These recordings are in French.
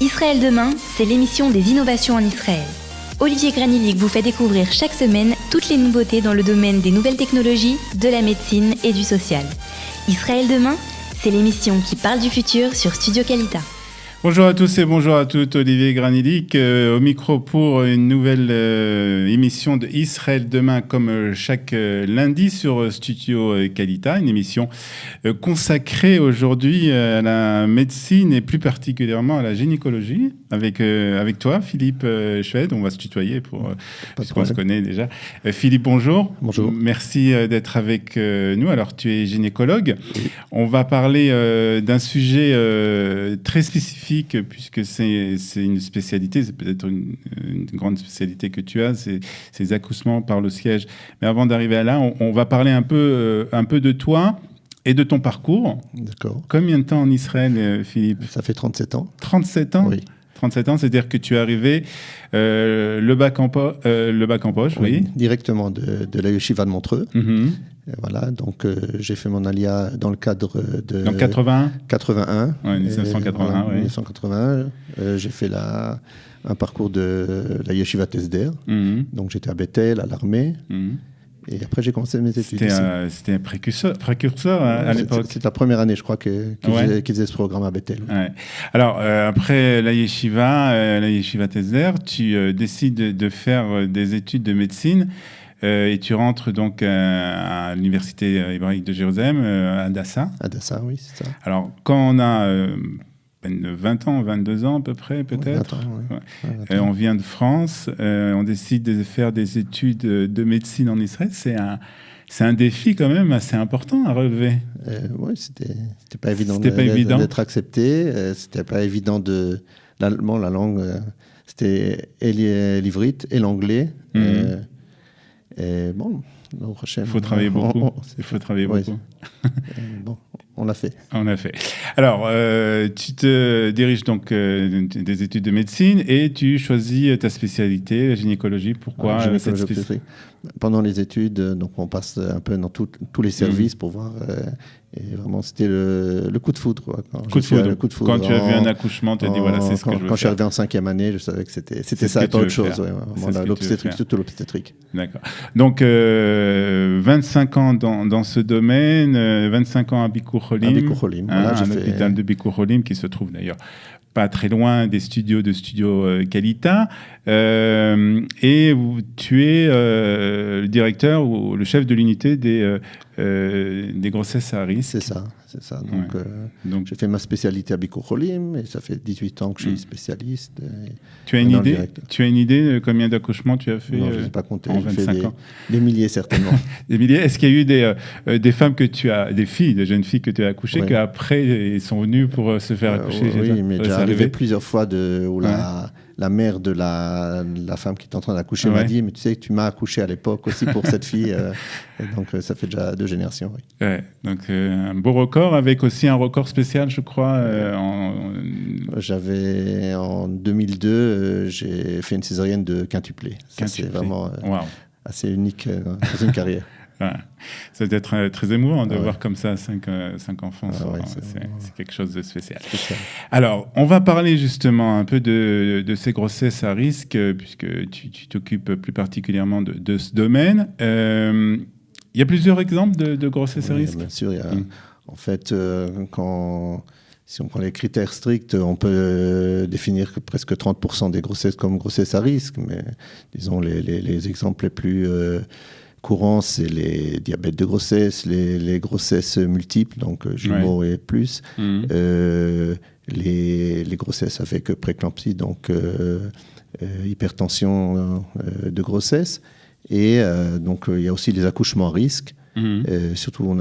Israël demain, c'est l'émission des innovations en Israël. Olivier Granilic vous fait découvrir chaque semaine toutes les nouveautés dans le domaine des nouvelles technologies, de la médecine et du social. Israël demain, c'est l'émission qui parle du futur sur Studio Qualita. Bonjour à tous et bonjour à toutes, Olivier Granilic au micro pour une nouvelle émission de Israël demain comme chaque lundi sur Studio Qualita, une émission consacrée aujourd'hui à la médecine et plus particulièrement à la gynécologie avec toi Philippe Schwed, on va se tutoyer puisqu'on se connaît déjà. Philippe, bonjour. Bonjour. Merci d'être avec nous. Alors tu es gynécologue. Oui. On va parler d'un sujet très spécifique puisque c'est une spécialité, c'est peut-être une grande spécialité que tu as, c'est ces accouchements par le siège. Mais avant d'arriver à là, on va parler un peu de toi et de ton parcours. D'accord. Combien de temps en Israël, Philippe ? Ça fait 37 ans. 37 ans ? Oui. 37 ans, c'est-à-dire que tu es arrivé le bac en poche, oui. Directement de la Yeshiva de Montreux. Mm-hmm. Voilà, donc j'ai fait mon alia dans le cadre de... Donc 81 Oui, 1981, voilà, oui. 1981. J'ai fait un parcours de la Yeshiva Tesder. Mm-hmm. Donc j'étais à Bethel, à l'armée. Mm-hmm. Et après, j'ai commencé mes études. C'était un précurseur à l'époque. C'était la première année, je crois, qu'ils faisaient ce programme à Bethel. Ouais. Alors, après la Yeshiva Tesder, tu décides de faire des études de médecine et tu rentres donc à l'Université hébraïque de Jérusalem, à Hadassah. Hadassah, oui, c'est ça. Alors, quand on a 20 ans, 22 ans à peu près, peut-être. 20 ans, oui. Ouais. 20 ans. On vient de France, on décide de faire des études de médecine en Israël. C'est un défi quand même assez important à relever. Oui, c'était pas évident d'être accepté. C'était pas évident l'allemand, la langue. C'était l'ivrite et l'anglais. Et bon, il faut travailler beaucoup. Il faut travailler beaucoup. Bon, on l'a fait. On l'a fait. Alors, tu te diriges donc des études de médecine et tu choisis ta spécialité, la gynécologie. Pourquoi cette spécialité ? Pendant les études, donc on passe un peu dans tous les services pour voir. Et vraiment, c'était le coup de foudre. Quoi. Coup de foudre. Quand tu as vu un accouchement, tu as dit voilà, c'est ce que je veux faire. Quand je suis arrivé en 5e année, je savais que c'était ça et pas autre chose. Ouais, l'obstétrique, surtout l'obstétrique. D'accord. Donc, 25 ans dans ce domaine, 25 ans à Bikur Cholim. À Bikur Cholim, voilà, un hôpital de Bikur Cholim qui se trouve d'ailleurs pas très loin des studios de Studio Qualita. Et tu es le directeur ou le chef de l'unité des grossesses à risque. C'est ça. Donc j'ai fait ma spécialité à Bikur Cholim et ça fait 18 ans que je suis spécialiste. Tu as une idée de combien d'accouchements tu as fait? Non, je ne sais pas compter. En 25 ans. Des milliers certainement. Des milliers. Est-ce qu'il y a eu des femmes que tu as, des jeunes filles que tu as accouchées, qu'après ils sont venues pour se faire accoucher? Oui, mais j'ai arrivé plusieurs fois où la mère de la femme qui est en train d'accoucher m'a dit, mais tu sais que tu m'as accouché à l'époque aussi pour cette fille. Donc ça fait déjà 2 générations. Oui. Ouais, donc un beau record avec aussi un record spécial, je crois. J'avais en 2002, j'ai fait une césarienne de quintuplé. C'est vraiment assez unique dans une carrière. Ouais. Ça doit être très émouvant de voir comme ça 5 enfants. C'est quelque chose de spécial. Alors, on va parler justement un peu de ces grossesses à risque, puisque tu t'occupes plus particulièrement de ce domaine. Il y a plusieurs exemples de grossesses à risque. Bien sûr, en fait, si on prend les critères stricts, on peut définir que presque 30% des grossesses comme grossesses à risque, mais disons les exemples les plus courants, c'est les diabètes de grossesse, les grossesses multiples, donc jumeaux et plus, les grossesses avec préclampsie, donc hypertension de grossesse, et donc il y a aussi les accouchements à risque. Surtout, on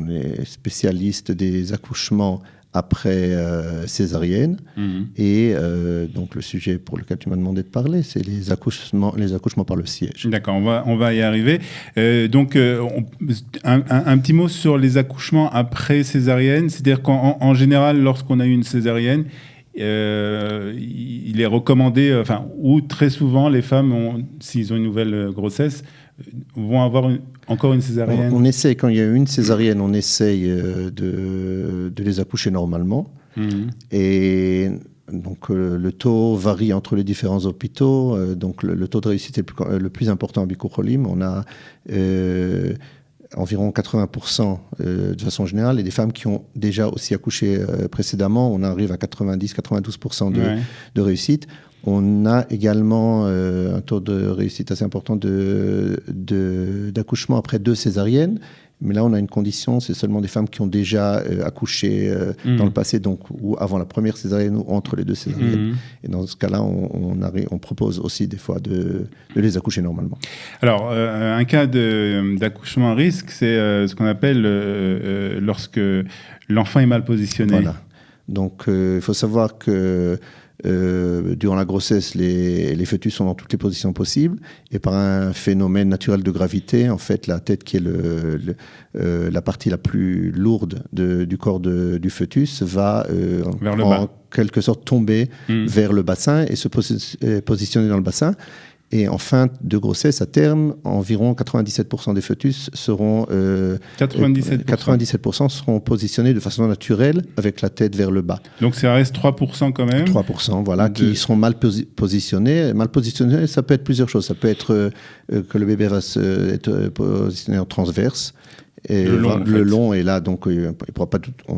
est spécialiste des accouchements après césarienne. Et donc, le sujet pour lequel tu m'as demandé de parler, c'est les accouchements par le siège. D'accord, on va y arriver. Donc, un petit mot sur les accouchements après césarienne. C'est-à-dire qu'en général, lorsqu'on a eu une césarienne, il est recommandé, ou très souvent, les femmes, s'ils ont une nouvelle grossesse, vont avoir encore une césarienne. On essaie, quand il y a une césarienne, on essaye de les accoucher normalement. Et Donc le taux varie entre les différents hôpitaux. Donc le taux de réussite est le plus important à Bicur Cholim. On a environ 80% de façon générale, et des femmes qui ont déjà aussi accouché précédemment, on arrive à 90-92% de réussite. On a également un taux de réussite assez important d'accouchement après 2 césariennes. Mais là, on a une condition, c'est seulement des femmes qui ont déjà accouché dans le passé, donc ou avant la première césarienne ou entre les 2 césariennes. Et dans ce cas-là, on propose aussi des fois de les accoucher normalement. Alors, un cas d'accouchement à risque, c'est ce qu'on appelle lorsque l'enfant est mal positionné. Voilà. Donc, il faut savoir que durant la grossesse, les fœtus sont dans toutes les positions possibles, et par un phénomène naturel de gravité, en fait, la tête, qui est la partie la plus lourde du corps du fœtus, va en quelque sorte tomber vers le bassin et se positionner dans le bassin. Et en fin de grossesse, à terme, environ 97% des fœtus seront 97% seront positionnés de façon naturelle avec la tête vers le bas. Donc ça reste 3% quand même. 3%, voilà, qui seront mal positionnés. Mal positionnés, ça peut être plusieurs choses. Ça peut être que le bébé va être positionné en transverse. Et le long est là, donc il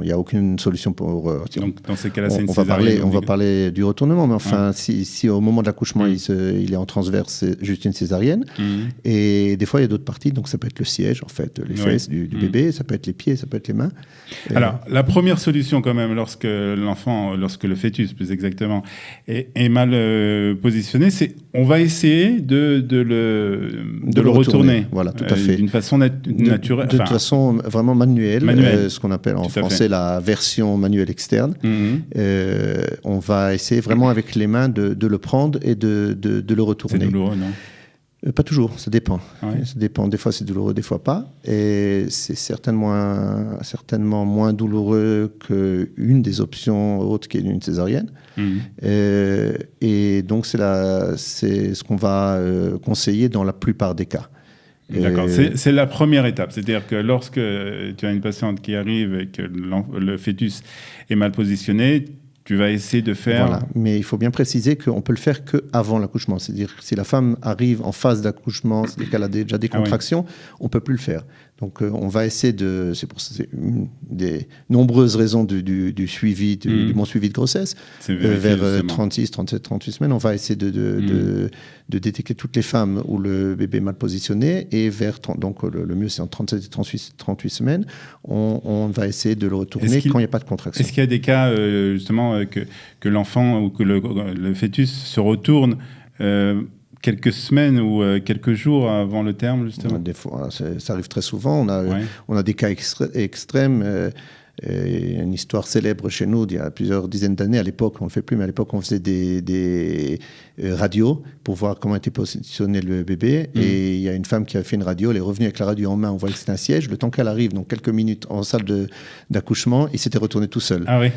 n'y a aucune solution pour. Donc dans ces cas-là, c'est une césarienne. On va parler du retournement, mais enfin, si au moment de l'accouchement il est en transverse, c'est juste une césarienne. Et des fois, il y a d'autres parties, donc ça peut être le siège, en fait, les fesses du bébé, ça peut être les pieds, ça peut être les mains. Alors, la première solution quand même, lorsque le fœtus, plus exactement, est mal positionné, c'est on va essayer de le retourner. Voilà, tout à fait. D'une façon naturelle. De façon vraiment manuelle. Ce qu'on appelle en français la version manuelle externe. On va essayer vraiment avec les mains de le prendre et de le retourner. C'est douloureux, non ? Pas toujours, ça dépend. Ça dépend. Des fois c'est douloureux, des fois pas. Et c'est certainement moins douloureux qu'une des options autres qui est une césarienne. Et donc c'est ce qu'on va conseiller dans la plupart des cas. D'accord, c'est la première étape. C'est-à-dire que lorsque tu as une patiente qui arrive et que le fœtus est mal positionné, tu vas essayer de faire... Voilà, mais il faut bien préciser qu'on peut le faire qu'avant l'accouchement. C'est-à-dire que si la femme arrive en phase d'accouchement, c'est-à-dire qu'elle a déjà des contractions, on ne peut plus le faire. Donc on va essayer c'est une des nombreuses raisons du suivi, du bon suivi de grossesse. Vers 36, 37, 38 semaines, on va essayer de détecter toutes les femmes où le bébé est mal positionné, et donc le mieux c'est en 37 et 38 semaines, on va essayer de le retourner quand il n'y a pas de contraction. Est-ce qu'il y a des cas justement que l'enfant ou que le fœtus se retourne quelques semaines ou quelques jours avant le terme, justement? Des fois, ça arrive très souvent. On a des cas extrêmes. Une histoire célèbre chez nous d'il y a plusieurs dizaines d'années. À l'époque, on ne le fait plus, mais à l'époque, on faisait des radios pour voir comment était positionné le bébé. Et il y a une femme qui a fait une radio, elle est revenue avec la radio en main, on voit que c'est un siège. Le temps qu'elle arrive, donc quelques minutes en salle d'accouchement, il s'était retourné tout seul. Ah oui.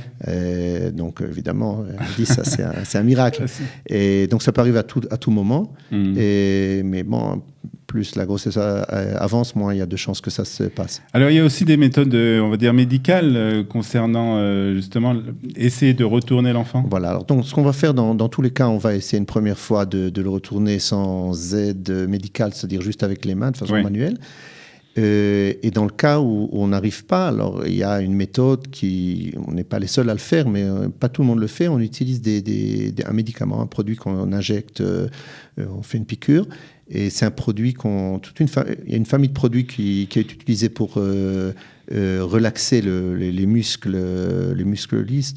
Donc évidemment, elle dit ça, c'est un miracle. Et donc ça peut arriver à tout moment. Mais bon, plus la grossesse avance, moins il y a de chances que ça se passe. Alors il y a aussi des méthodes, on va dire médicales, concernant justement essayer de retourner l'enfant. Voilà. Alors donc ce qu'on va faire dans tous les cas, on va essayer une première fois de le retourner sans aide médicale, c'est-à-dire juste avec les mains, de façon manuelle. Et dans le cas où on n'arrive pas, alors il y a une méthode on n'est pas les seuls à le faire, mais pas tout le monde le fait. On utilise un médicament, un produit qu'on injecte, on fait une piqûre, et c'est un produit il y a une famille de produits qui est utilisée pour relaxer les muscles lisses.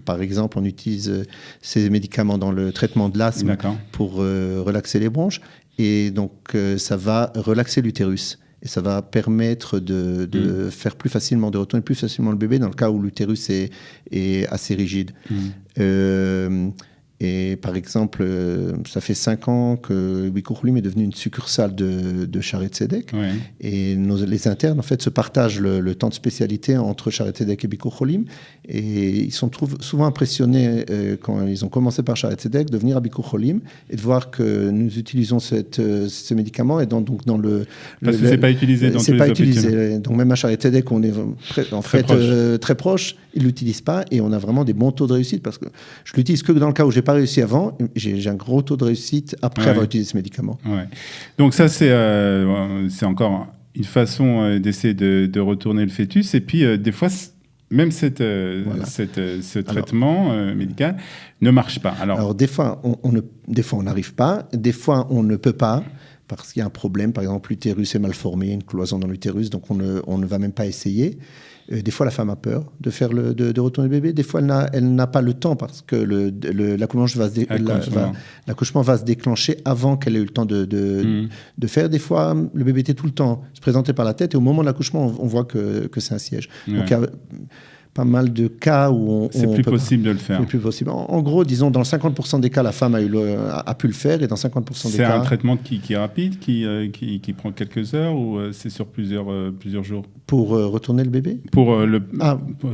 Par exemple, on utilise ces médicaments dans le traitement de l'asthme pour relaxer les bronches, et donc ça va relaxer l'utérus. Et ça va permettre de faire de retourner plus facilement le bébé dans le cas où l'utérus est assez rigide. Et par exemple, ça fait 5 ans que Bicur Cholim est devenu une succursale de Shaare Zedek. Ouais. Et les internes, en fait, se partagent le temps de spécialité entre Shaare Zedek et Bicur Cholim. Et ils sont souvent impressionnés quand ils ont commencé par Shaare Zedek de venir à Bicur Cholim et de voir que nous utilisons ce médicament. Et donc dans parce que c'est pas utilisé dans tous les hôpitaux. Donc même à Shaare Zedek, on est très proche. Ils l'utilisent pas et on a vraiment des bons taux de réussite parce que je l'utilise que dans le cas où j'ai pas réussi avant. J'ai un gros taux de réussite après avoir utilisé ce médicament. Ouais. Donc ça c'est encore une façon d'essayer de retourner le fœtus et puis des fois même ce traitement médical ne marche pas. Alors des fois on n'arrive pas, des fois on ne peut pas. Parce qu'il y a un problème, par exemple l'utérus est mal formé, une cloison dans l'utérus, donc on ne va même pas essayer. Des fois la femme a peur de retourner le bébé, des fois elle n'a pas le temps parce que l'accouchement va se déclencher avant qu'elle ait eu le temps de faire. Des fois le bébé était tout le temps se présentait par la tête et au moment de l'accouchement on voit que c'est un siège. Ouais. Donc il y a pas mal de cas où c'est plus possible de le faire. C'est plus possible. En gros, disons, dans 50% des cas, la femme a pu le faire, et dans 50% des cas... C'est un traitement qui est rapide, qui prend quelques heures, ou c'est sur plusieurs jours? Pour retourner le bébé?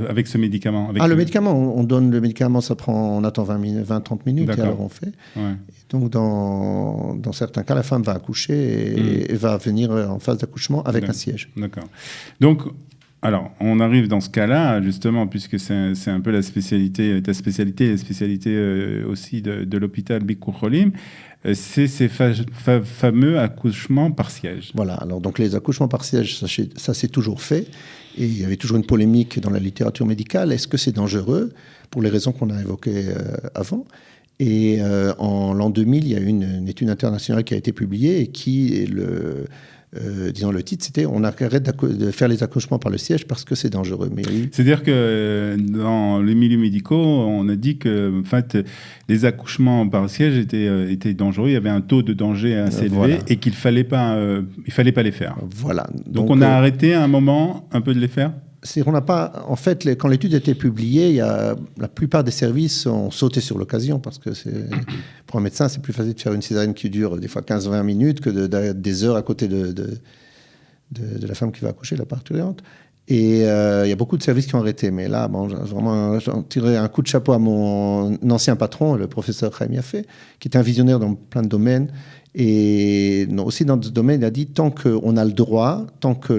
Avec ce médicament. Le médicament, on donne le médicament, on attend 20-30 minutes, et alors on fait. Ouais. Donc, dans certains cas, la femme va accoucher et va venir en phase d'accouchement avec un siège. D'accord. Donc... Alors, on arrive dans ce cas-là, justement, puisque c'est un peu ta spécialité, la spécialité aussi de l'hôpital Bicur Cholim, c'est ces fameux accouchements par siège. Voilà, alors donc les accouchements par siège, ça c'est toujours fait, et il y avait toujours une polémique dans la littérature médicale, est-ce que c'est dangereux, pour les raisons qu'on a évoquées avant. Et en l'an 2000, il y a eu une étude internationale qui a été publiée et qui est disons le titre, c'était « On arrête de faire les accouchements par le siège parce que c'est dangereux ». C'est-à-dire que dans les milieux médicaux, on a dit que en fait, les accouchements par siège étaient dangereux. Il y avait un taux de danger assez élevé et qu'il fallait pas les faire. Voilà. Donc on a arrêté à un moment un peu de les faire. On n'a pas, en fait, quand l'étude a été publiée, la plupart des services ont sauté sur l'occasion parce que pour un médecin, c'est plus facile de faire une césarienne qui dure des fois 15-20 minutes que des heures à côté de la femme qui va accoucher, la parturiente. Et il y a beaucoup de services qui ont arrêté. Mais là, j'en tirerai un coup de chapeau à mon ancien patron, le professeur Chaim Yafé, qui était un visionnaire dans plein de domaines. Et aussi dans ce domaine, il a dit tant qu'on a le droit, tant que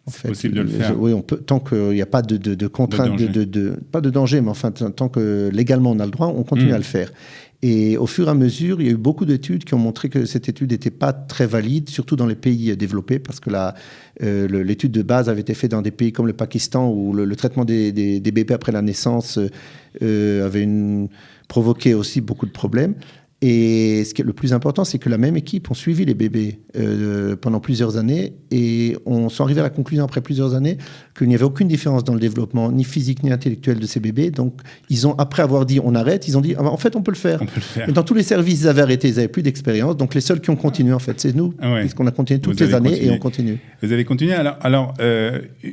c'est possible de le faire. Oui, on peut, tant qu'il n'y a pas de contrainte, pas de danger, mais enfin, tant que légalement on a le droit, on continue à le faire. Et au fur et à mesure, il y a eu beaucoup d'études qui ont montré que cette étude n'était pas très valide, surtout dans les pays développés, parce que l'étude de base avait été faite dans des pays comme le Pakistan, où le traitement des bébés après la naissance avait provoqué aussi beaucoup de problèmes. Et ce qui est le plus important, c'est que la même équipe ont suivi les bébés pendant plusieurs années et on s'est arrivé à la conclusion après plusieurs années qu'il n'y avait aucune différence dans le développement, ni physique ni intellectuel de ces bébés. Donc, ils ont, après avoir dit on arrête, ils ont dit en fait, on peut le faire. Et dans tous les services, ils avaient arrêté, ils n'avaient plus d'expérience. Donc, les seuls qui ont continué, en fait, c'est nous, puisqu'on a continué toutes les années et on continue. Vous avez continué. Alors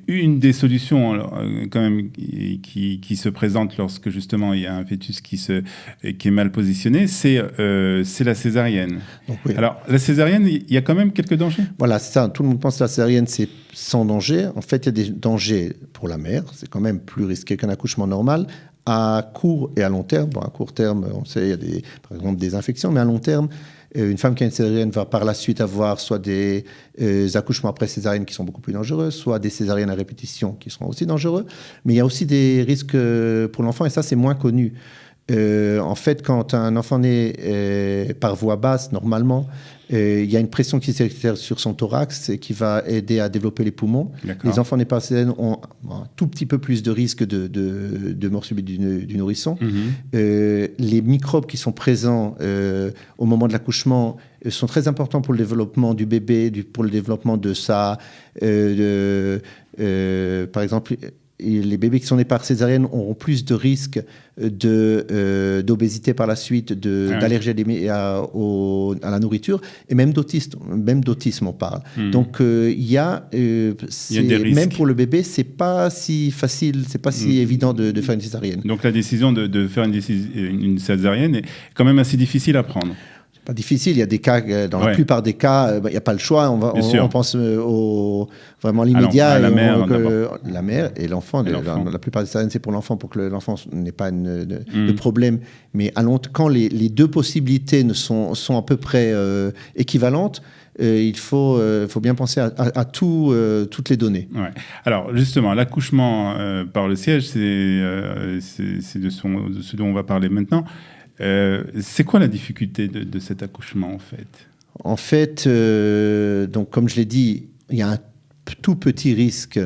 une des solutions quand même qui se présente lorsque justement il y a un fœtus qui est mal positionné, c'est la césarienne. Donc, oui. Alors, la césarienne, il y a quand même quelques dangers. Voilà, c'est ça. Tout le monde pense que la césarienne, c'est sans danger. En fait, il y a des dangers pour la mère. C'est quand même plus risqué qu'un accouchement normal. À court et à long terme. Bon, à court terme, on sait, il y a par exemple des infections, mais à long terme, une femme qui a une césarienne va par la suite avoir soit des accouchements après césarienne qui sont beaucoup plus dangereux, soit des césariennes à répétition qui seront aussi dangereux. Mais il y a aussi des risques pour l'enfant, et ça, c'est moins connu. En fait, quand un enfant naît par voie basse, normalement, il y a une pression qui s'exerce sur son thorax et qui va aider à développer les poumons. D'accord. Les enfants nés par césarienne ont un tout petit peu plus de risque de mort subite du nourrisson. Les microbes qui sont présents au moment de l'accouchement sont très importants pour le développement du bébé, pour le développement de par exemple, les bébés qui sont nés par césarienne auront plus de risques d'obésité par la suite, d'allergie à la nourriture, et même d'autisme on parle. Donc il y a des risques. Même pour le bébé, c'est pas si facile, c'est pas si évident de faire une césarienne. Donc la décision de faire une césarienne est quand même assez difficile à prendre. Pas difficile, il y a des cas, dans la plupart des cas, il n'y a pas le choix, on pense vraiment l'immédiat, la mère et l'enfant. La plupart des césariennes, c'est pour l'enfant, pour que l'enfant n'ait pas de problème. Mais quand les deux possibilités sont à peu près équivalentes, il faut bien penser à toutes les données. Ouais. Alors justement, l'accouchement par le siège, c'est de ce dont on va parler maintenant. C'est quoi la difficulté de cet accouchement en fait ? En fait, donc comme je l'ai dit, il y a un tout petit risque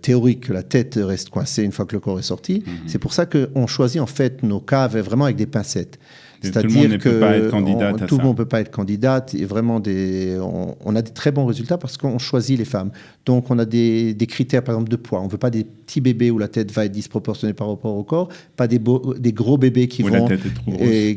théorique que la tête reste coincée une fois que le corps est sorti. C'est pour ça qu'on choisit en fait nos cas vraiment avec des pincettes. C'est-à-dire que tout le monde ne peut pas être candidate. Et vraiment, on a des très bons résultats parce qu'on choisit les femmes. Donc, on a des critères, par exemple, de poids. On ne veut pas des petits bébés où la tête va être disproportionnée par rapport au corps, pas des gros bébés qui vont...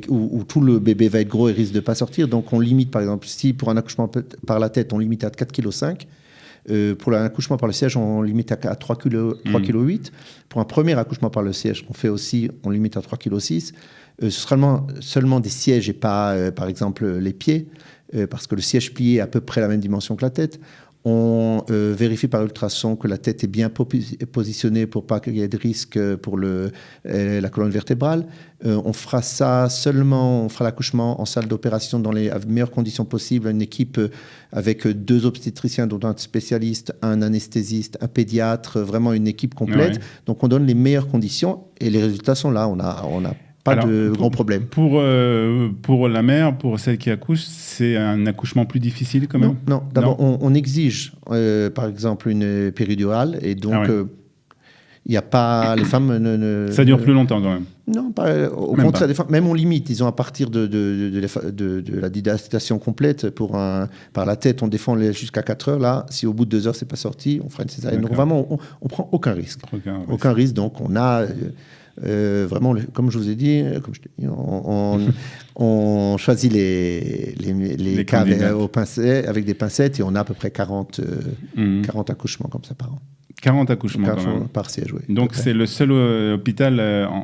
où tout le bébé va être gros et risque de ne pas sortir. Donc, on limite, par exemple, si pour un accouchement par la tête, on limite à 4,5 kg, pour l'accouchement par le siège, on limite à 3,8 kg. Pour un premier accouchement par le siège, on limite à 3,6 kg. Ce sera seulement des sièges et pas, par exemple, les pieds, parce que le siège plié est à peu près la même dimension que la tête. On vérifie par ultrason que la tête est bien positionnée pour pas qu'il y ait de risque pour la colonne vertébrale. On fera l'accouchement en salle d'opération dans les meilleures conditions possibles, une équipe avec 2 obstétriciens, dont un spécialiste, un anesthésiste, un pédiatre, vraiment une équipe complète. Ouais. Donc on donne les meilleures conditions et les résultats sont là. On a pas de grands problèmes. Pour la mère, pour celle qui accouche, c'est un accouchement plus difficile quand même ? Non. D'abord, on exige, par exemple, une péridurale. Et donc, il n'y a pas... Les femmes ça dure plus longtemps quand même ? Non, au contraire. Même on limite. Disons, à partir de la dilatation complète, par la tête, on défend jusqu'à 4 heures. Là, si au bout de 2 heures, ce n'est pas sorti, on fera une césarienne. Donc vraiment, on ne prend aucun risque. Aucun risque. Donc, on a... vraiment, comme je vous ai dit, on choisit les cas avec des pincettes et on a à peu près 40 accouchements comme ça par an. 40 accouchements par siège, oui. Donc c'est le seul hôpital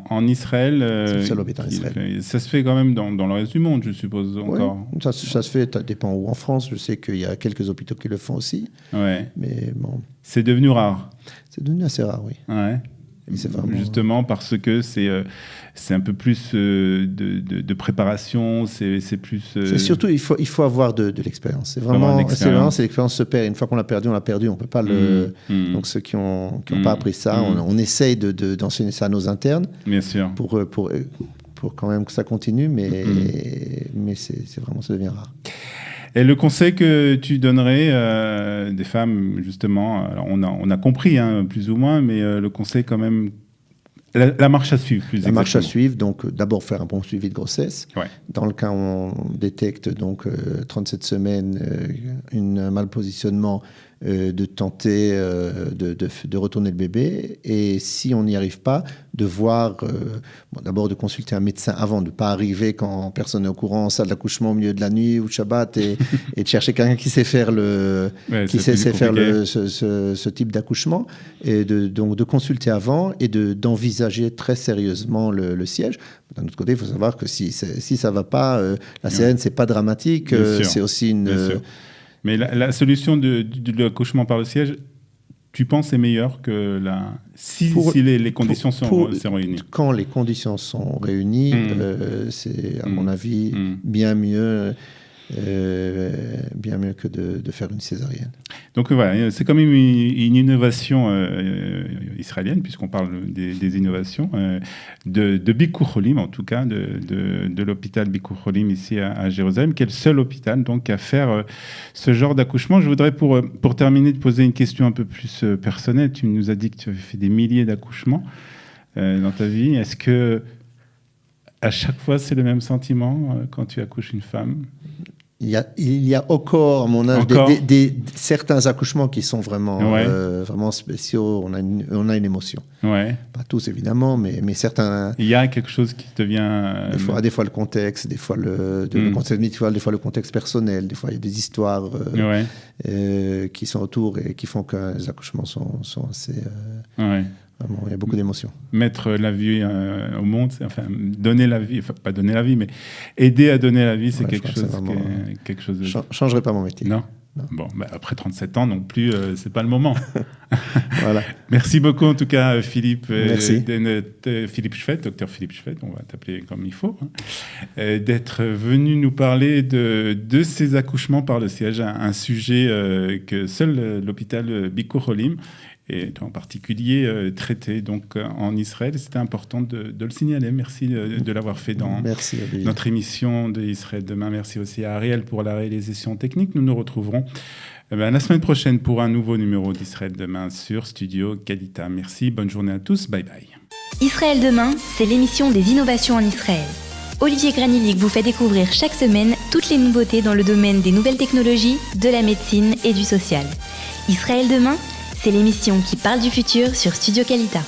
en Israël. C'est le seul hôpital en Israël. Ça se fait quand même dans le reste du monde, je suppose, encore. Oui, ça se fait, ça dépend où en France. Je sais qu'il y a quelques hôpitaux qui le font aussi. Ouais. Mais bon. C'est devenu rare. C'est devenu assez rare, oui. Ouais. Justement parce que c'est un peu plus de préparation, c'est plus... C'est surtout, il faut avoir de l'expérience. C'est vraiment l'expérience, et l'expérience se perd. Une fois qu'on l'a perdu, on l'a perdu. On peut pas Donc ceux qui n'ont pas appris ça, on essaye d'enseigner ça à nos internes. Bien sûr. Pour quand même que ça continue, mais c'est vraiment, ça devient rare. Et le conseil que tu donnerais des femmes, justement, alors on a compris, plus ou moins, mais le conseil quand même, la marche à suivre, plus exactement. La marche à suivre, donc d'abord faire un bon suivi de grossesse. Ouais. Dans le cas où on détecte, donc 37 semaines, un malpositionnement, de tenter de retourner le bébé. Et si on n'y arrive pas, de voir, d'abord de consulter un médecin avant, de ne pas arriver quand personne n'est au courant en salle d'accouchement au milieu de la nuit ou de Shabbat et de chercher quelqu'un qui sait faire ce type d'accouchement. Et donc de consulter avant et d'envisager très sérieusement le siège. D'un autre côté, il faut savoir que si ça ne va pas, la césarienne, ce n'est pas dramatique. C'est aussi une... Mais la solution de l'accouchement par le siège, tu penses est meilleure que si les conditions sont réunies ? Quand les conditions sont réunies, c'est à mon avis bien mieux que de faire une césarienne. Donc voilà, c'est quand même une innovation israélienne, puisqu'on parle des innovations, de Bikur Cholim, en tout cas, de l'hôpital Bikur Cholim ici à Jérusalem, qui est le seul hôpital donc, à faire ce genre d'accouchement. Je voudrais, pour terminer, te poser une question un peu plus personnelle. Tu nous as dit que tu avais fait des milliers d'accouchements dans ta vie. Est-ce que à chaque fois, c'est le même sentiment quand tu accouches une femme ? Il y a encore, à mon âge, certains accouchements qui sont vraiment, vraiment spéciaux. On a une émotion. Ouais. Pas tous, évidemment, mais certains... Il y a quelque chose qui te vient... Des fois le contexte, des fois le contexte médical, des fois le contexte personnel, des fois il y a des histoires qui sont autour et qui font que les accouchements sont assez... Vraiment, il y a beaucoup d'émotions. Mettre la vie au monde, donner la vie, pas donner la vie, mais aider à donner la vie, c'est quelque chose de... Je ne changerai pas mon métier. Non. Bon, après 37 ans non plus, c'est pas le moment. Voilà. Merci beaucoup en tout cas, Philippe. Merci. Philippe Schwed, docteur Philippe Schwed, on va t'appeler comme il faut, d'être venu nous parler de ces accouchements par le siège, un sujet que seul l'hôpital Bikur Olim et toi en particulier traité donc en Israël. C'était important de le signaler. Merci de l'avoir fait dans notre émission de Israël demain. Merci aussi à Ariel pour la réalisation technique. Nous nous retrouverons la semaine prochaine pour un nouveau numéro d'Israël demain sur Studio Kalita. Merci, bonne journée à tous, bye bye. Israël demain, c'est l'émission des innovations en Israël. Olivier Granilic vous fait découvrir chaque semaine toutes les nouveautés dans le domaine des nouvelles technologies, de la médecine et du social. Israël demain, c'est l'émission qui parle du futur sur Studio Kalita.